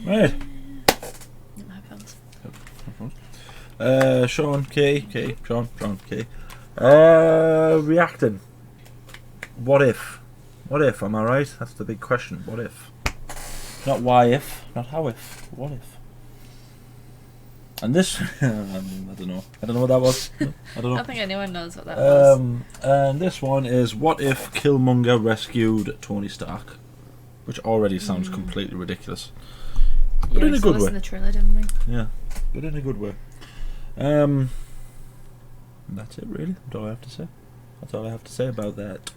Right. My headphones. Shaun, Katie, Shaun, Katie. Reacting. What if? What if? Am I right? That's the big question. What if? Not why if, not how if. What if? And this, I don't know. I don't know what that was. I don't know. I don't think anyone knows what that was. And this one is, what if Killmonger rescued Tony Stark? Which already sounds completely ridiculous. But in a good way. In the trailer, didn't we? Yeah, but in a good way. That's it, really. That's all I have to say. That's all I have to say about that.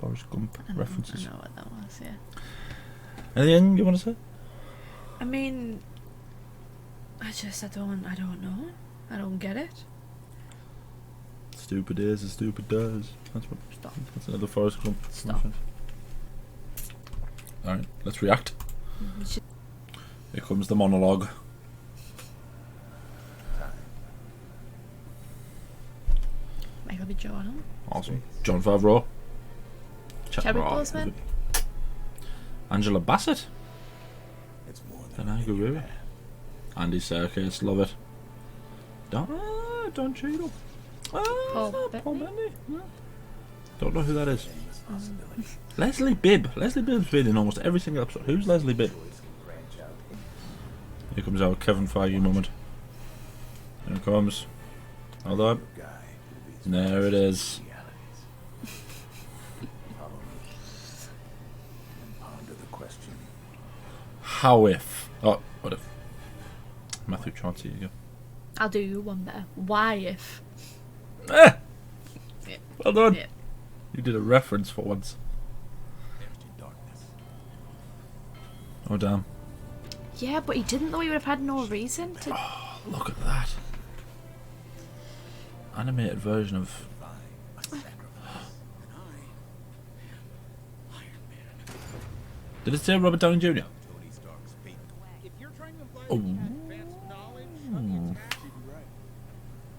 Forrest Gump references. I know what that was. Yeah. Anything you want to say? I mean, I don't know. I don't get it. Stupid is as stupid does. Stop. That's another Forrest Gump. Stop. Alright, let's react. Here comes the monologue. Michael B. Jordan. Awesome. John Favreau. Chadwick Boseman. Angela Bassett. Then Andy Serkis, love it. Don Cheadle. Paul Bettany. Yeah. Don't know who that is. Leslie Bibb. Leslie Bibb's been in almost every single episode. Who's Leslie Bibb? Here comes our Kevin Feige moment. Here it comes. Hold on. There it is. How if? Oh, what if? Matthew Chauncey, you go. I'll do you one better. Why if? Yeah. Well done. Yeah. You did a reference for once. Oh damn. Yeah, but he didn't though. He would have had no reason to. Oh, look at that. Animated version of. Did it say Robert Downey Jr.? Oh.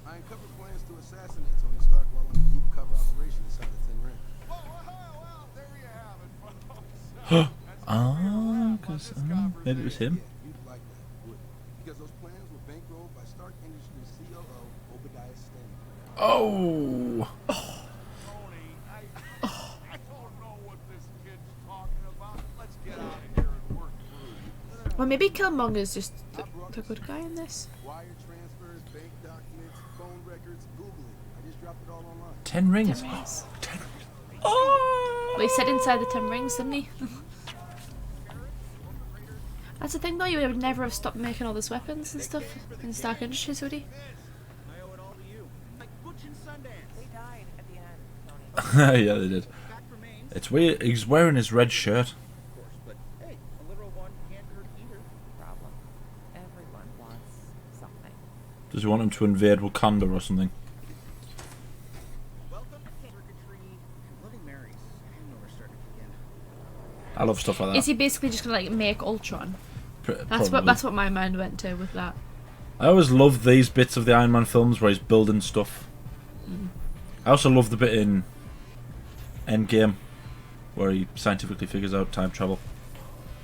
I uncovered plans to assassinate Tony Stark while on a deep cover operation inside the Ten Rings. Well, there you have it, folks. Because maybe it was him. You'd like that, would you? Because those plans were bankrolled by Stark Industries COO Obadiah Stane. Oh. Tony, I don't know what this kid's talking about. Let's get out of here and work through. Well, maybe Killmonger's just the good guy in this. Wire transfers, bank documents, phone records, Google it. I just dropped it all online. 10 rings. 10 rings. 10 rings. Oh. Well, he said inside the 10 rings, didn't he? That's the thing though, you would never have stopped making all these weapons and stuff in Stark Industries, would he? I owe it all to you. Like Butch and Sundance. They died at the end, Tony. Yeah, they did. It's weird. He's wearing his red shirt. But hey, a literal one can't hurt either. Problem. Everyone wants something. Does he want him to invade Wakanda or something? Welcome to circuitry and Bloody Marys. I know we're starting again. I love stuff like that. Is he basically just gonna like make Ultron? That's Probably. what my mind went to with that. I always love these bits of the Iron Man films where he's building stuff. I also love the bit in Endgame where he scientifically figures out time travel.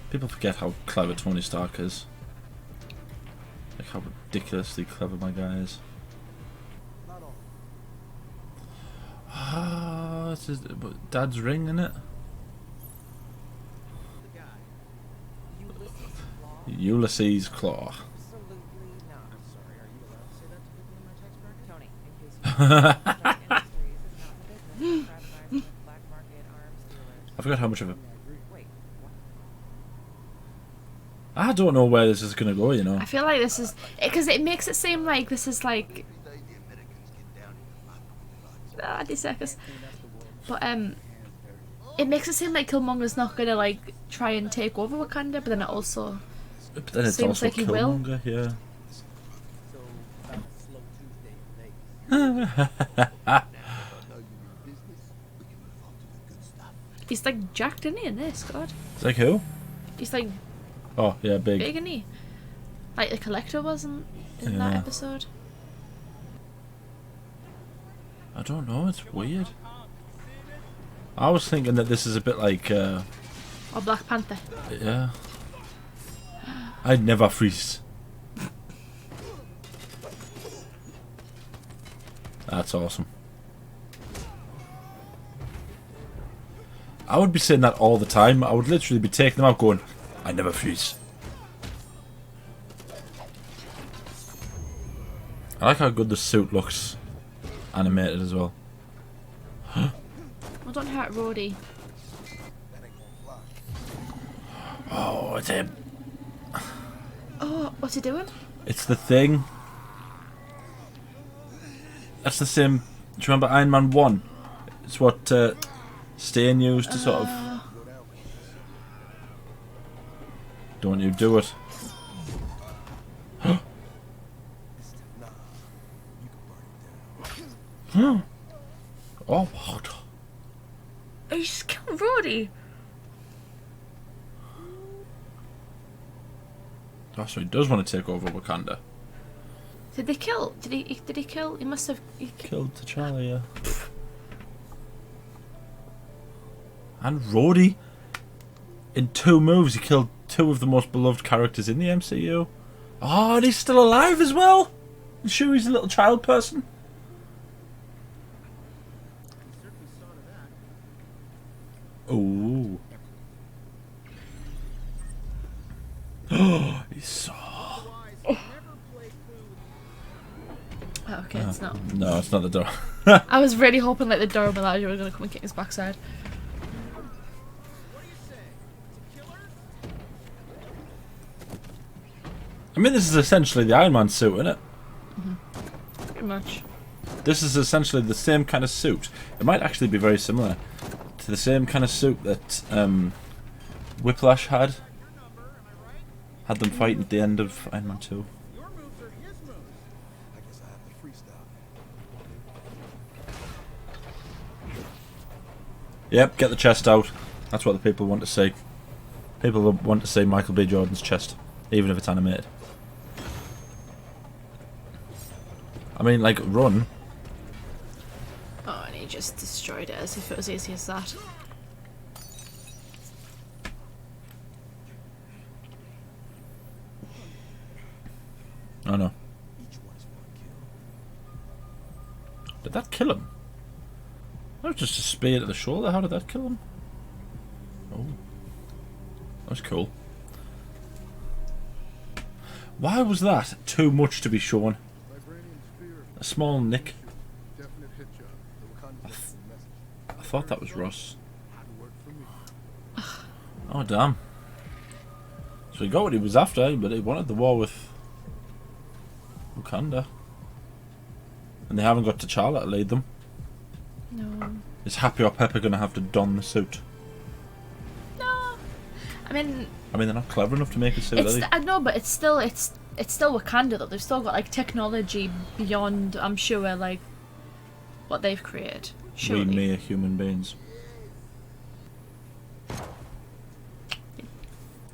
People forget how clever Tony Stark is. Like how ridiculously clever my guy is. Not all. Ah, it's his dad's ring, isn't it? The guy. Ulysses Claw. Absolutely not. I'm sorry, are you allowed to say that to people in my tax bracket? Tony, in case Stark Industries is not in business. Fraternizing with black market arms dealers. I forgot how much of it. Wait, what? I don't know where this is going to go, you know. I feel like this is because it makes it seem like this is like Andy Serkis, but it makes it seem like Killmonger's not gonna like try and take over Wakanda, but then it also But then it's seems also like he will. Killmonger, yeah. So, about Slow Tuesday in Vegas. He's like jacked, isn't he, in this? God, It's like who? he's like Oh, yeah, big. big, isn't he? Like the Collector wasn't in that Yeah. episode. I don't know, it's weird. I was thinking that this is a bit like, Or Black Panther. yeah. I'd never freeze. That's awesome. I would be saying that all the time. I would literally be taking them out going, I never freeze. I like how good the suit looks animated as well. Well, don't hurt Rhodey. Oh, it's him. Oh, what's he doing? It's the thing. That's the same. Do you remember Iron Man 1? It's what Stain used to sort of. Don't you do it. Oh, what? He just killed Rhodey. Oh, so he does want to take over Wakanda. Did they kill? Did he kill? He must have. Killed T'Challa, yeah. And Rhodey. In 2 moves, he killed 2 of the most beloved characters in the MCU. Oh, and he's still alive as well. You sure he's a little child person? Ooh. Oh, he's so. Oh, okay, it's not. No, it's not the door. I was really hoping like the door Milaje were gonna come and kick his backside. I mean, this is essentially the Iron Man suit, isn't it? Pretty much. This is essentially the same kind of suit. It might actually be very similar to the same kind of suit that Whiplash had. Had them fighting at the end of Iron Man 2. I guess I have to freestyle. Yep, get the chest out. That's what the people want to see. People want to see Michael B. Jordan's chest, even if it's animated. I mean, like, run. Oh, and he just destroyed it as if it was easy as that. Oh no. Each one is one kill. Did that kill him? That was just a spear to the shoulder. How did that kill him? Oh. That was cool. Why was that too much to be shown? Vibranium sphere. A small nick. Definite hit job. The Wakanda message. I thought that was Ross. It worked for me. Oh damn. So he got what he was after, but he wanted the war with Wakanda. And they haven't got T'Challa to lead them. No. Is Happy or Pepper going to have to don the suit? No. I mean, they're not clever enough to make a suit, are it's they? I know, but it's still Wakanda though. They've still got like technology beyond, I'm sure, like what they've created. We Surely. mere human beings.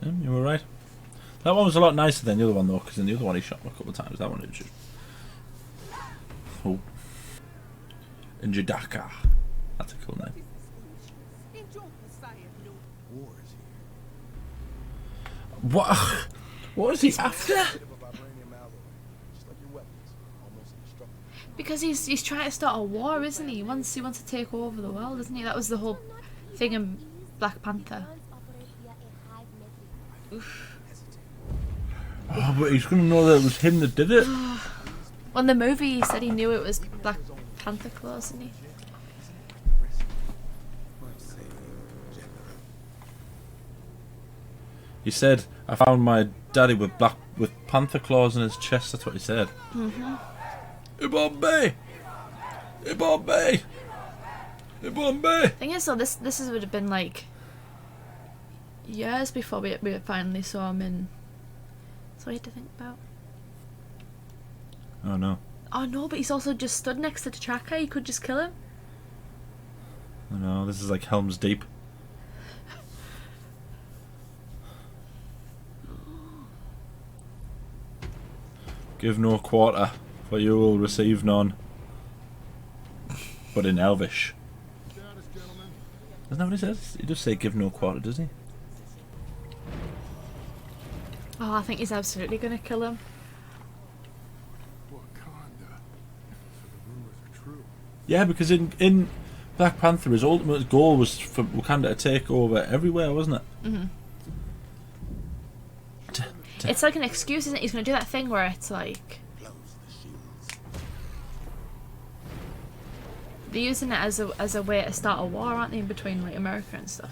Yeah, you were right. That one was a lot nicer than the other one though, because in the other one he shot him a couple of times. That one was just... Oh. Njidaka. That's a cool name. War is here. What? What is he after? Bit of a vibranium alloy. Just like your weapons. Almost indestructible. Because he's trying to start a war, isn't he? He wants to take over the world, isn't he? That was the whole thing in Black Panther. Oh, but he's going to know that it was him that did it. Well, in the movie, he said he knew it was Black Panther claws, didn't he? He said, I found my daddy with panther claws in his chest. That's what he said. Mm-hmm. Hey, Bombay! Hey, Bombay! Hey, Bombay! Thing is, though, this would have been like years before we finally saw him in. That's what you had to think about. Oh no. Oh no, but he's also just stood next to T'Chaka. He could just kill him. Oh no, this is like Helm's Deep. Give no quarter, for you will receive none. but in Elvish. Status, gentlemen. Isn't that what he says? He does say give no quarter, does he? Oh, I think he's absolutely gonna kill him. Wakanda. So the rumors are true. Yeah, because in Black Panther, his ultimate goal was for Wakanda to take over everywhere, wasn't it? Mm-hmm. It's like an excuse, isn't it? He's gonna do that thing where it's like Close the shields. they're using it as a way to start a war, aren't they, in between like America and stuff.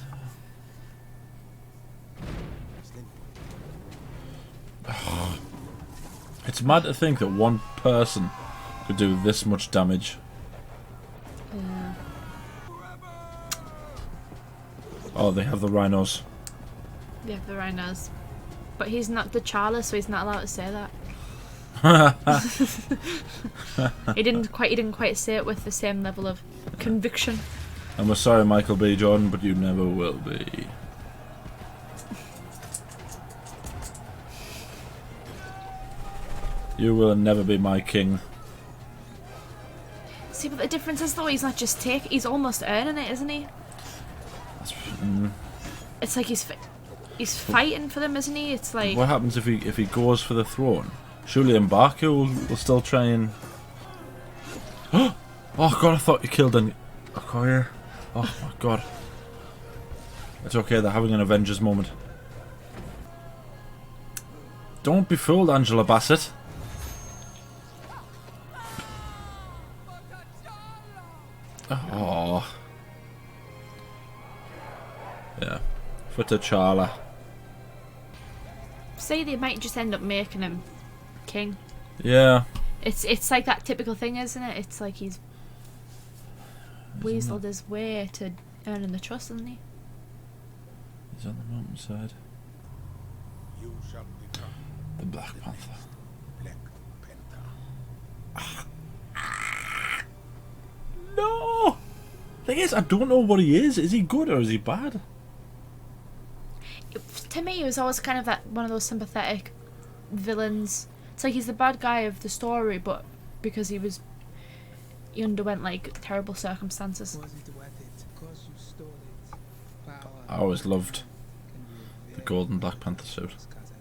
It's mad to think that one person could do this much damage. Yeah. Oh, they have the rhinos. They have the rhinos. But he's not the CHALLA, so he's not allowed to say that. He didn't quite say it with the same level of conviction. And we're sorry, Michael B. Jordan, but you never will be. You will never be my king. See, but the difference is though he's not just he's almost earning it, isn't he? It's like he's fighting for them, isn't he? It's like What happens if he goes for the throne? Surely M'Baku will still try and. Oh god! I thought you killed an. Oh yeah. Oh my god. It's okay. They're having an Avengers moment. Don't be fooled, Angela Bassett. Oh. Yeah. For T'Challa. say they might just end up making him king. Yeah. It's like that typical thing, isn't it? It's like he's weaseled his way to earning the trust, isn't he? He's on the mountainside. You shall become The Black Panther. Black Panther. No! Thing is, I don't know what he is. Is he good or is he bad? To me, he was always kind of that one of those sympathetic villains. It's like he's the bad guy of the story, but because he underwent like terrible circumstances. Was it worth it? Because you stole it. Power I always loved can be a the very golden Black Panther suit. dangerous cousin.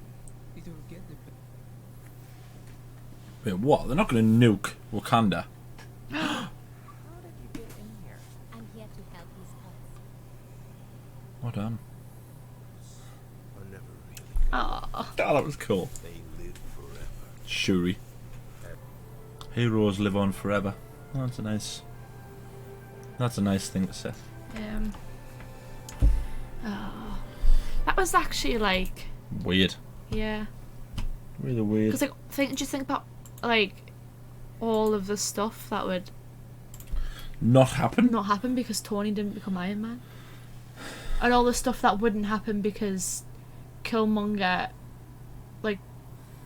It will get the Wait, what? They're not going to nuke Wakanda. How did you get in here? I'm here to help these boys. Oh, damn. Are never really. Oh, Oh, that was cool. They live forever. Shuri. Heroes live on forever. Oh, that's a nice thing to say. oh, that was actually like, Weird. yeah. Really weird. Because just think about like all of the stuff that would Not happen? not happen because Tony didn't become Iron Man, and all the stuff that wouldn't happen because Killmonger, like,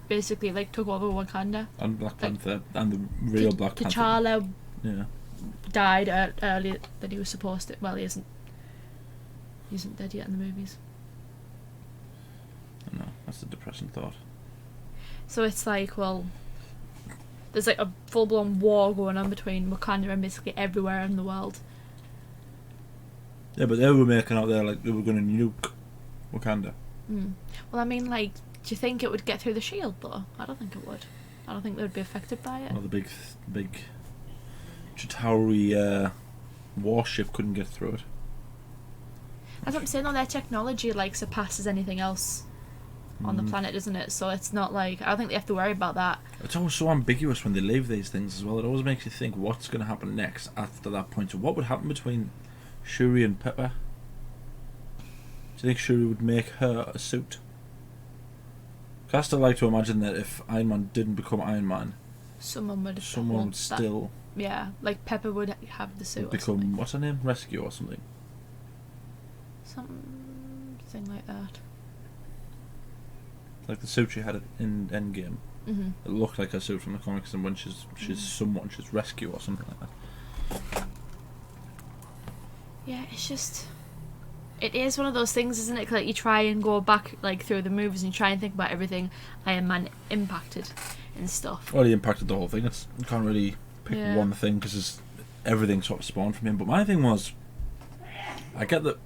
basically like took over Wakanda. And Black Panther. And the real Black Panther. T'Challa Yeah. died earlier than he was supposed to. Well, he isn't. He isn't dead yet in the movies. I know. That's a depressing thought. So it's like, well, there's like a full-blown war going on between Wakanda and basically everywhere in the world. Yeah, but they were making out there like they were going to nuke Wakanda. Well, I mean, like, do you think it would get through the shield though? I don't think it would. I don't think they would be affected by it. Well, the big Chitauri warship couldn't get through it. That's what I'm saying though, their technology like surpasses anything else on the planet, isn't it? So it's not like, I don't think they have to worry about that. It's always so ambiguous when they leave these things as well. It always makes you think what's going to happen next after that point. So what would happen between Shuri and Pepper? Do you think Shuri would make her a suit? 'Cause I still like to imagine that if Iron Man didn't become Iron Man, Someone would someone want would that. still Yeah, like Pepper would have the suit or become, something. what's her name? Rescue or something. Something like that. Like the suit she had in Endgame. hmm It looked like her suit from the comics, and when she's she's Rescue or something like that. Yeah, it's just, it is one of those things, isn't it? Like you try and go back like through the movies and you try and think about everything Iron Man impacted and stuff. Well, he impacted the whole thing. You can't really pick Yeah. one thing because everything sort of spawned from him. But my thing was, I get that.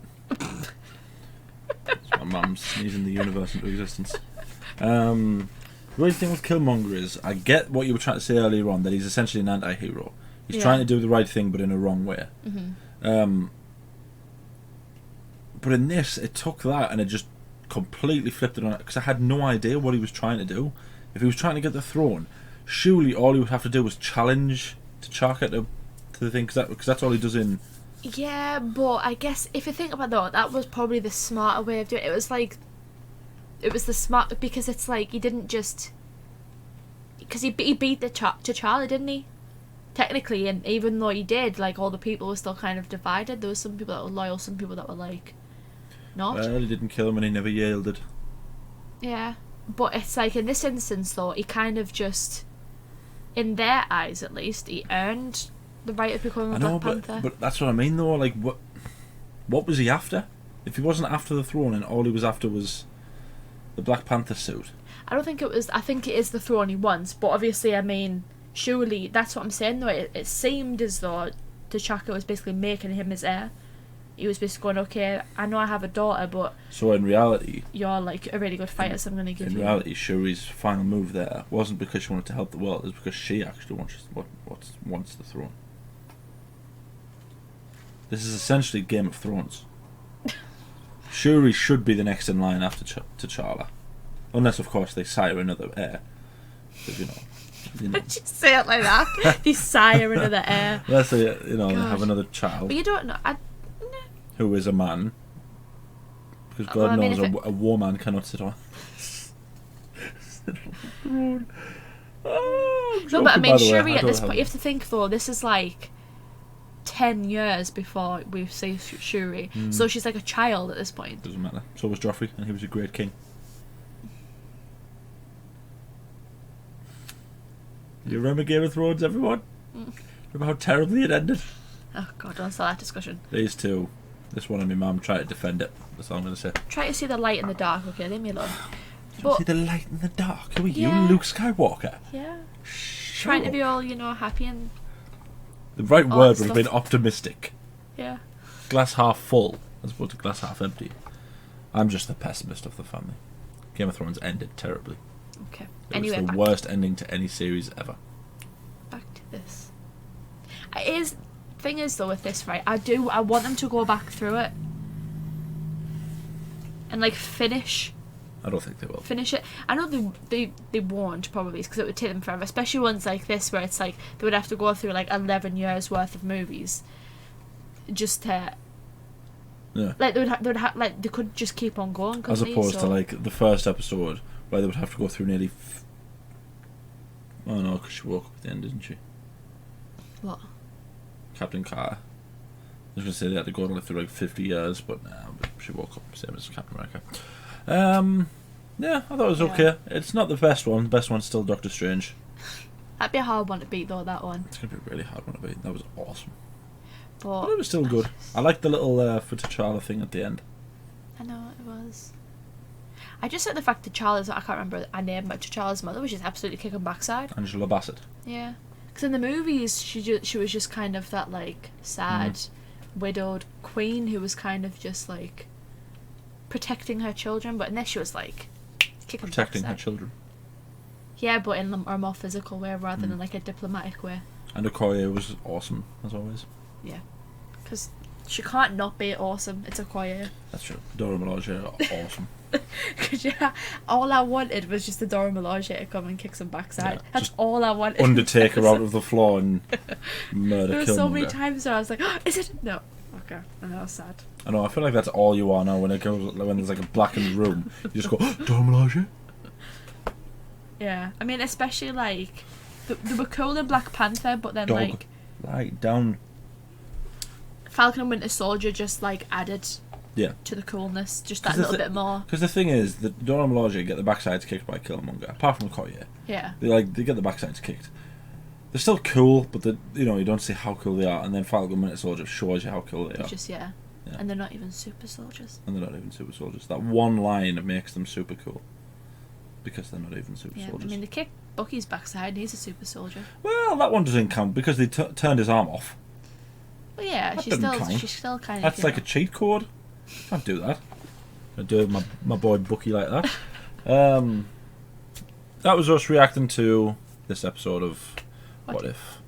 It's my mum sneezing the universe into existence. The only thing with Killmonger is, I get what you were trying to say earlier on, that he's essentially an anti-hero. He's trying to do the right thing, but in a wrong way. But in this, it took that and it just completely flipped it on it, because I had no idea what he was trying to do. If he was trying to get the throne, surely all he would have to do was challenge T'Chaka to the thing, because that's all he does in... Yeah, but I guess if you think about that was probably the smarter way of doing it. It was the smart, because it's like, he didn't just... Because he beat T'Challa, didn't he? Technically, and even though he did, like, all the people were still kind of divided. There was some people that were loyal, some people that were like, not. Well, he didn't kill him and he never yielded. Yeah, but it's like, in this instance though, he kind of just, in their eyes at least, he earned the right of becoming a Black Panther. But that's what I mean though, like, what was he after? If he wasn't after the throne and all he was after was the Black Panther suit. I don't think it was, I think it is the throne he wants, but obviously, I mean, surely, that's what I'm saying though, it seemed as though T'Chaka was basically making him his heir. He was basically going, okay, I know I have a daughter, but... So in reality... You're, like, a really good fighter, so I'm going to give you... In reality, Shuri's final move there wasn't because she wanted to help the world, it was because she actually wants the throne. This is essentially Game of Thrones. Shuri should be the next in line after T'Challa. Unless, of course, they sire another heir. Because, you know. Just say it like that. They sire another heir. Unless they, they have another child. But you don't know... Who is a man. Because God knows a woman cannot sit on... No, but I mean, Shuri at this point, you have to think though, this is like 10 years before we see Shuri. So she's like a child at this point. Doesn't matter. So was Joffrey, and he was a great king. You remember Game of Thrones, everyone? Remember how terribly it ended? Oh God, don't start that discussion. These two. This one and my mum try to defend it. That's all I'm going to say. Try to see the light in the dark, okay? Leave me alone. See the light in the dark? Who are Yeah. you, Luke Skywalker? Yeah. Sure. Trying to be all, happy and... The right all word that would have been optimistic. Yeah. Glass half full, as opposed to glass half empty. I'm just the pessimist of the family. Game of Thrones ended terribly. Okay. It Anyway, was the worst ending to any series ever. back to this. Thing is though with this, right, I want them to go back through it and like finish I don't think they will. Finish it. I know they won't probably, because it would take them forever, especially ones like this where it's like they would have to go through like 11 years worth of movies just to like they would have like they could just keep on going, as opposed to like the first episode where they would have to go through nearly oh no, because she woke up at the end, didn't she? What? Captain Carter. I was going to say they had to go through like 50 years, but nah, she woke up same as Captain America. Yeah, I thought it was okay. It's not the best one. The best one's still Doctor Strange. That'd be a hard one to beat though, that one. It's going to be a really hard one to beat. That was awesome. But it was still good. I liked the little for T'Challa thing at the end. I know it was. I just like the fact that T'Challa's, I can't remember her name, but T'Challa's mother was just absolutely kicking backside. Angela Bassett. Yeah. Because in the movies, she was just kind of that like sad, widowed queen who was kind of just like protecting her children, but in this she was like kicking protecting backside. her children. Yeah, but in a more physical way rather than like a diplomatic way. And Okoye was awesome as always. Yeah, because she can't not be awesome. It's Okoye. That's true. Dora Milaje, awesome. Because yeah, all I wanted was just the Dora Milaje to come and kick some backside. Yeah, That's all I wanted. Undertaker out of the floor and murder There were Killmonger. so many times where I was like, oh, is it? No. Okay, and that was sad. I know, I feel like that's all you are now when there's like a blackened room. You just go, Dora Milaje? Yeah, I mean, especially like they were cool in Black Panther, but then like right down. Falcon and Winter Soldier just like added to the coolness, just that little bit more. Because the thing is that Dora Milaje get the backsides kicked by Killmonger. Apart from Okoye, they get the backsides kicked. They're still cool, but you don't see how cool they are. And then Falcon and Winter Soldier shows you how cool they are. Just and they're not even super soldiers. And they're not even super soldiers. That one line makes them super cool. Because they're not even super soldiers. I mean, they kicked Bucky's backside and he's a super soldier. Well, that one doesn't count because they turned his arm off. But yeah, That she's doesn't still count. she's still kind of. That's like a cheat code. Can't do that. I do it with my boy Bucky like that. That was us reacting to this episode of What If.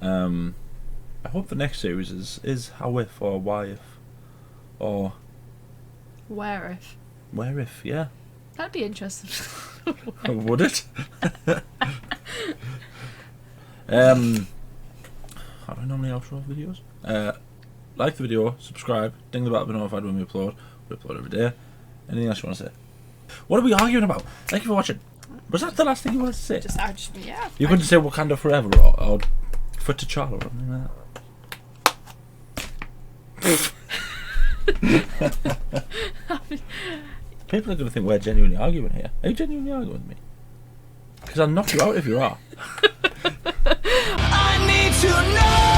I hope the next series is How If or Why If or Where if? Where If. Yeah. That'd be interesting. Would it? How do I normally outro videos? Like the video, subscribe, ding the bell to be notified when we upload. We upload every day. Anything else you want to say? What are we arguing about? Thank you for watching. Was that the last thing you wanted to say? Yeah. You couldn't say Wakanda forever or for T'Challa or something like that. People are going to think we're genuinely arguing here. Are you genuinely arguing with me? Because I'll knock you out if you are. I need to know.